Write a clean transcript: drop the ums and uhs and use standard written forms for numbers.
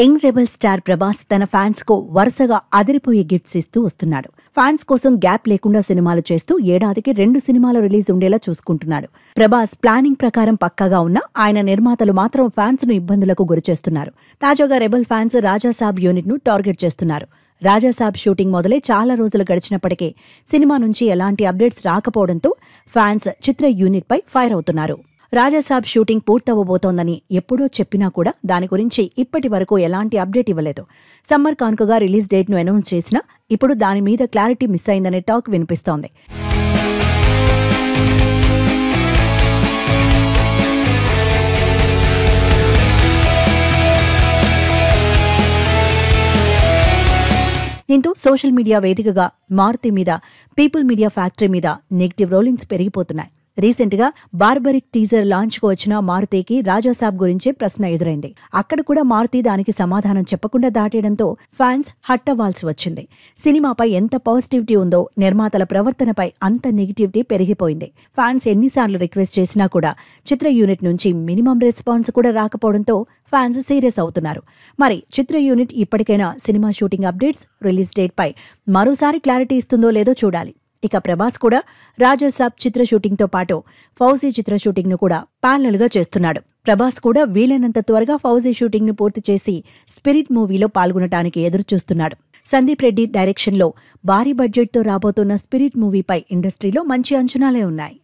Young rebel star Prabhas తన fans కు వరుసగా అదిరిపోయే గిఫ్ట్స్ ఇస్తూ వస్తున్నాడు. ఫ్యాన్స్ కోసం గ్యాప్ లేకుండా సినిమాలు చేస్తూ ఏడాదికి 2 సినిమాలు రిలీజ్ ఉండేలా చూసుకుంటున్నాడు. ప్రభాస్ ప్లానింగ్ ప్రకారం పక్కాగా ఉన్నా ఆయన నిర్మాతలు మాత్రం ఫ్యాన్స్ ను ఇబ్బందులకు గురిచేస్తున్నారు. తాజాగా రెబల్ ఫ్యాన్స్ రాజాసాబ్ యూనిట్ ను టార్గెట్ చేస్తున్నారు. రాజాసాబ్ షూటింగ్ మొదలై చాలా రోజులు గడిచినప్పటికీ సినిమా నుంచి ఎలాంటి అప్డేట్స్ రాకపోవడంతో ఫ్యాన్స్ చిత్ర యూనిట్ పై ఫైర్ అవుతున్నారు. రాజాసాబ్ షూటింగ్ పూర్తవబోతోందని ఎప్పుడో చెప్పినా కూడా దాని గురించి ఇప్పటి వరకు ఎలాంటి అప్డేట్ ఇవ్వలేదు. సమ్మర్ కానుకగా రిలీజ్ డేట్ను అనౌన్స్ చేసినా ఇప్పుడు దాని మీద క్లారిటీ మిస్ అయిందనే టాక్ వినిపిస్తోంది. దీంతో సోషల్ మీడియా వేదికగా మారుతి మీద, పీపుల్ మీడియా ఫ్యాక్టరీ మీద నెగిటివ్ రోలింగ్స్ పెరిగిపోతున్నాయి. రీసెంట్ గా బార్బరిక్ టీజర్ లాంచ్ కు వచ్చిన మారుతికి రాజాసాబ్ గురించే ప్రశ్న ఎదురైంది. అక్కడ కూడా మారుతి దానికి సమాధానం చెప్పకుండా దాటేయడంతో ఫ్యాన్స్ హట్టవ్వాల్సి వచ్చింది. సినిమాపై ఎంత పాజిటివిటీ ఉందో నిర్మాతల ప్రవర్తనపై అంత నెగిటివిటీ పెరిగిపోయింది. ఫ్యాన్స్ ఎన్నిసార్లు రిక్వెస్ట్ చేసినా కూడా చిత్ర యూనిట్ నుంచి మినిమం రెస్పాన్స్ కూడా రాకపోవడంతో ఫ్యాన్స్ సీరియస్ అవుతున్నారు. మరి చిత్ర యూనిట్ ఇప్పటికైనా cinema shooting updates, release date పై మరోసారి క్లారిటీ ఇస్తుందో లేదో చూడాలి. ఇక ప్రభాస్ కూడా రాజాసాబ్ చిత్ర షూటింగ్తో పాటు ఫౌజీ చిత్ర షూటింగ్ ను కూడా ప్యారలల్ గా చేస్తున్నాడు. ప్రభాస్ కూడా వీలైనంత త్వరగా ఫౌజీ షూటింగ్ ను పూర్తి చేసి స్పిరిట్ మూవీలో పాల్గొనటానికి ఎదురుచూస్తున్నాడు. సందీప్ రెడ్డి డైరెక్షన్ లో భారీ బడ్జెట్ తో రాబోతున్న స్పిరిట్ మూవీపై ఇండస్ట్రీలో మంచి అంచనాలే ఉన్నాయి.